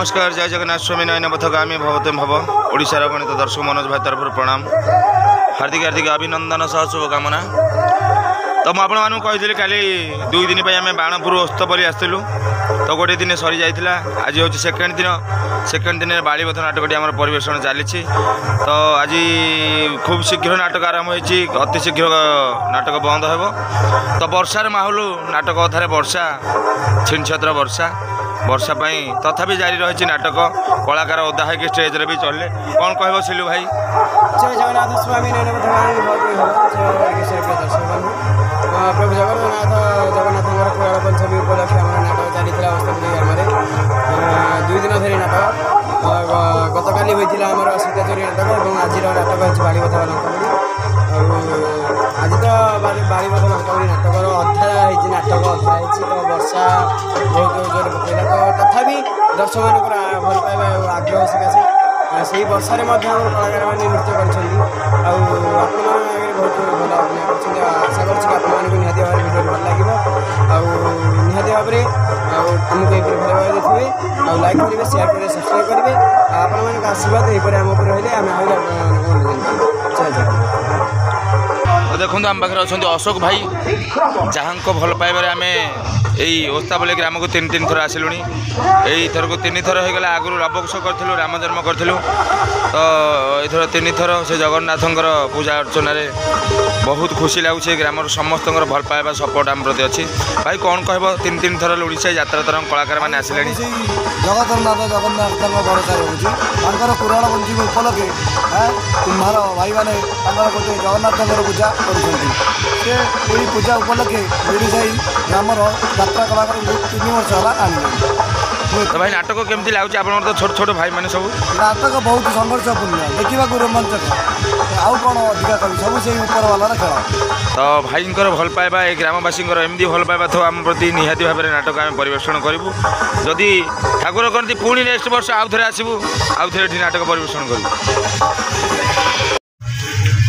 नमस्कार जय जगन्नाथ स्वामी नयन पथगामी भवतम भव ओडिशार गणित दर्शक मनोज भाई तरफ प्रणाम हार्दिक हार्दिक अभिनंदन सह शुभकामना। तो मुझे कही काली 2 दिन आम बाणपुर उत्सव आसलु तो गोटे दिन सरी जाइला आज हूँ सेकेंड दिन बाड़ीबथ नाटकटी आम परिवेशन चली तो आज खूब शीघ्र नाटक आरंभ होती अति शीघ्र नाटक बंद हो तो वर्षार माहौल नाटक अधारे वर्षा छिनछत्र वर्षा तथापि जारी रही नाटक कलाकार ओदा है स्टेज रे भी चलले कौन कह सिलु भाई जय जगन्नाथ स्वामी प्रभु जगन्नाथ पुराण पंचमी उपलक्षे आम नाटक चली अष्टमी 2 दिन धरी नाटक गतकाली होता आम सीताचोरी नाटक और आज नाटक हो बाड़ीबथ आज तो बाड़ीबथ लंकावली नाटक अधा नाटक अधा तो वर्षा बहुत जोर पकड़ा तो तथापि दर्शक मान भल पाइबा आग्रह सकाशे से वर्षा कलाकार मैंने नृत्य कर बहुत भल अभिनय कर आशा कर निहती भाव भिडियो भल लगे निहती भाव में आमको ये भल भाव देखिए आ लाइक करेंगे शेयर करेंगे सब्सक्राइब करेंगे आपण आशीर्वाद यहीपर आम रही आम जय जगन्नाथ। देखो आम पाखे अच्छा अशोक भाई जहाँ भल पाइबार आम यही ओस्ताबली ग्राम को 3 थर आसिलु यही थर को 3 थर होगा आगु लबकुश करूँ राम जन्म करूँ तो यथर 3 थर से जगन्नाथर पूजा अर्चन बहुत खुशी लगुच ग्राम समस्त भल पाइबा सपोर्ट आम प्रति अच्छी भाई कौन कह 3 थर ओडिशा यात्रा तरंग कलाकार मैंने आसिले जगन्नाथ भरोसा रोचे पुराण पंचमी उपलक्षे तुम्हार भाई मैंने गोटे जगन्नाथ पूजा कर पूजा उपलक्षे ओडिशा ग्रामर यात्रा कलाकार 3 वर्ष है आने तो भाई नाटक केमती लगुच आप तो छोट छोट भाई मैंने सब नाटक बहुत संघर्षपूर्ण देखा रोमांचक आउ कौन अधिका कवि सब से ऊपर वाला खेल तो भाई भल पाइबा ए ग्रामवासी एमती भल पाइबा तो आम प्रति निहाती भाव में नाटक आम परिवेषण करूँ जदि ठाकुर करती पुणी नेक्स्ट वर्ष आउ थे आसबू आउ थे नाटक परिवेषण करूँ।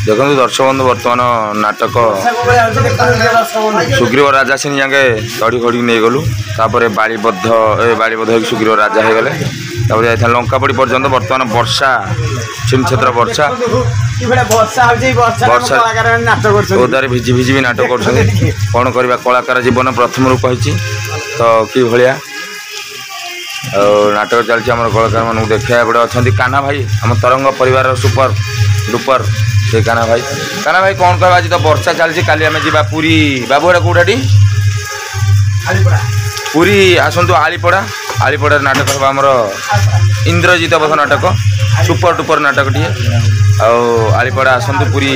देखो दर्शक बंधु बर्तमान नाटक सुग्रीव राजा सिंह जाके तड़ी खड़ी नहीं गलु तापर बाड़ीबद्ध सुग्रीव राजा हो गले जाता लंकापड़ी पर्यंत बर्तमान वर्षा छिनछेत्र वर्षा ओदारे भिजी भिजी भी नाटक कर कौन करवा कलाकार जीवन प्रथम रू कही तो कि भाया नाटक चलती आम कलाकार मान देखा एपटे अच्छा कान्हा भाई आम तरंग परिवार सुपर डुपर से कान्हा भाई कौन कह आज तो वर्षा चलती काली आम जा पुरी बाबू एटा कौटाटी पुरी आसतु आलीपड़ा नाटक हम आमर इंद्रजित बध नाटक सुपर डुपर नाटक टी आलीपड़ा आसतु पुरी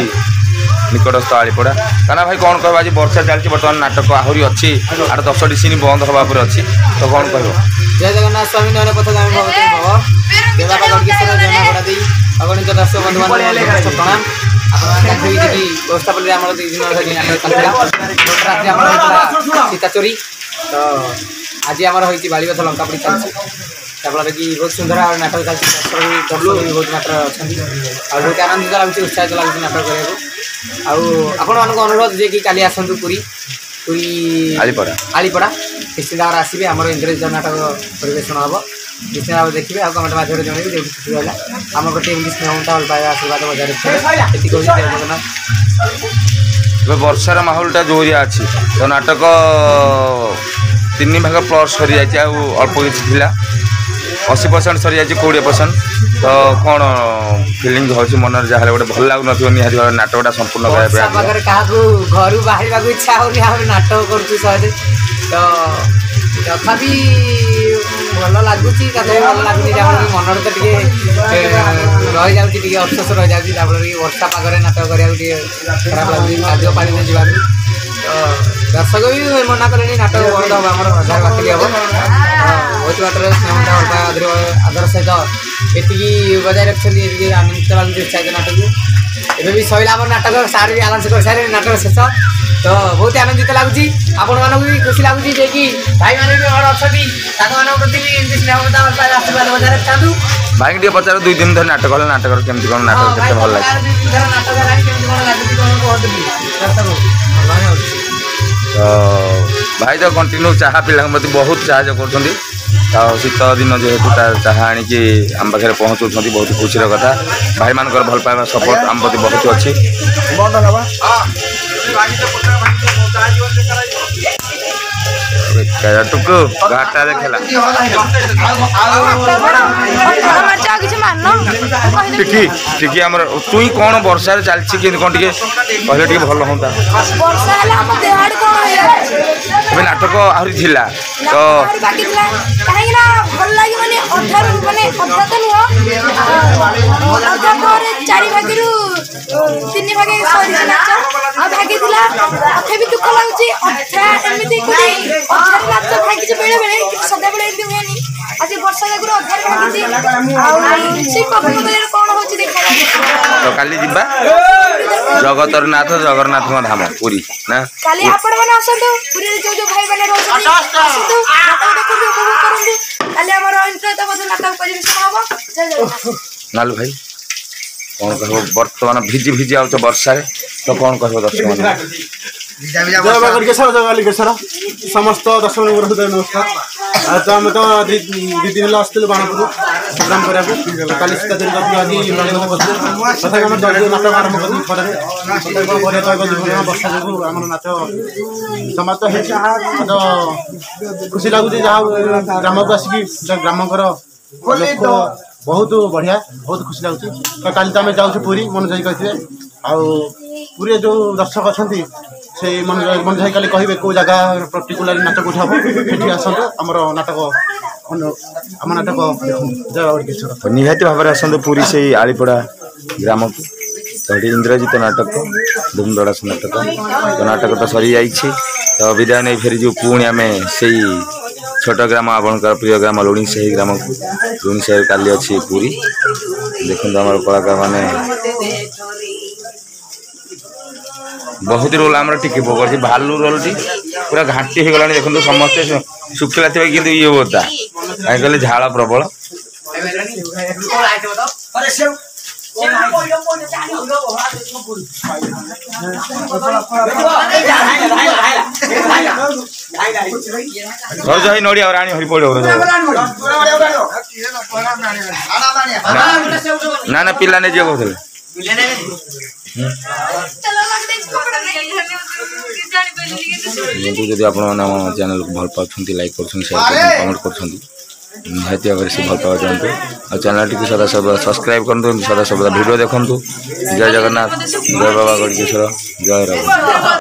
निकटस्थ आलीपड़ा कान्हा भाई कौन कह आज वर्षा चलती बर्तमान नाटक आहरी अच्छी 8-10टी सीन बंद हवा पर अच्छी तो कौन कह जय जगन्नाथ स्वामी नयन पथगामी अगणित दर्शक बंधु प्रणाम ओस्ताबली 2 दिन धरी नाटक चलता सीताचोरी तो आज आम होती बाड़ीबथ लंकापड़ी चलती फल कि बहुत सुंदर नाटक चलती दर्शक भी बहुत मात्रा अच्छा बहुत आनंदित लगुच उत्साहित लगुच नाटक करने आपको अनुरोध जे कि काली आसतु पुरी आलीपड़ा निश्चित भाव आसवे आम इंद्रजित नाटक परिवेषण हम निश्चित भाव देखिए और कमेंट माध्यम जनइबे जो खुशी रहा आम गोटे इंग्लीश स्नेहता भल पाइबा आशीर्वाद बजाय रखिए कहूँ जय जगन्नाथ। वर्षार माहौलटा जोरिया अच्छी तो नाटक 3 भाग प्लस सरी जाए अल्प कि 80% सरी जाए 20% तो कौन फिलिंग हो मन जहाँ गोटे भल लगुन निहाती भाव नाटकटा संपूर्ण घर बाहर इच्छा हो नाटक कर तो तथापि भल लगुच भल लगुनि मन तो रही जाऊँगी अफसोस रही जाऊँगी जहाँफल कि वर्षा पागे नाटक कराया खराब लगुच कार्य पानी जावा तो दर्शक भी मना कले नाटक बंद हम आम हजार बातिल हम बहुत मात्रा स्नेहता भल पाए आदर सहित ये बजाय रखिए आनंदित लगुच उत्साहित नाटक एवं भी सैला आम नाटक सारे भी आलांस कर सारे नाटक शेष तो बहुत आनंदित लगुच आपण भी खुशी लगुच जे कि भाई मैंने भी भल अच्छा प्रति भी स्नेहता भल पाए आशीर्वाद बजाय रखु भाई टे पचार 2 दिन धर नाटक नाटक केमती कौन नाटक के भल लगे नाटक तो भाई तो कंटिन्यू चाहा पिला प्रति बहुत साहय कर शीत दिन जेहेतु चाहा आणिकी आम पाखे पहुँचाऊँ बहुत खुशी कथा भाई मान भल पाइबा सपोर्ट आम प्रति बहुत अच्छी टुकु घाटा देखला टिकी टिकी आमर तुई कौन वर्षा चलती कौन टे कहले टे भल हाँ नाटक आहरी थिला तो काली जिबा जगतर नाथ जगन्नाथ धाम पुरी ना काली आपण माने आसंतु पुरी जो जो भाई माने रोज आसंतु नाटक देखु उपभोग करंतु काली हमर इंटरेस्ट बद नाटक परिवेशन हबो जय जय नालू भाई कौन कहो वर्तमान भिजी भिजी आउछ वर्षा रे तो कौन कहो दर्शक माने समस्त दर्शक हृदय नमस्कार तो आम तो दी दिन आसलु बाणपुर प्रोग्राम करा काली सीता तथा नाटक आरंभ करूँ वर्षा जो आम नाच समाप्त हो खुशी लगुच जहाँ ग्राम को आसिक ग्रामकर लोक बहुत बढ़िया बहुत खुशी लगुच तो काली तो आम जाऊँ पुरी मनोज भाई कहते पुरी जो दर्शक अच्छा से मनोज भाई काली कहे कौ जगह पर्टिकुलर नाटक उठाब ये आसतु आम नाटक आम नाटक जय निहाती भाव में आसतु पुरी से आलीपड़ा ग्राम को तो इंद्रजित नाटक धूमधड़ास नाटक तो नाटक तो सरी जाइए तो विदाय नहीं फेरी जो पुणी आम से छोट ग्राम आपंकर प्रिय ग्राम लुणी से ग्राम को लुणी से काली अच्छी पुरी देखते आम कलाकार मैंने बहुत रोल आम टिके पकड़ भालू रोल टी पूरा घाटी हो गला देखो समस्ते शुखला थे कि ये होता कहीं कहले झाड़ प्रबल घर जाई नड़िया और राणी हरि पड़ो ना ना पिला ने जे कहले जदि आप चैनल को भल पाँच लाइक कर कमेंट कर निहाती भाव से भल पावा जातु और चैनल टी सदा सब सब्सक्राइब करूँ सदा सब वीडियो देखूँ जय जगन्नाथ जय बाबा गणेश्वर जय राम।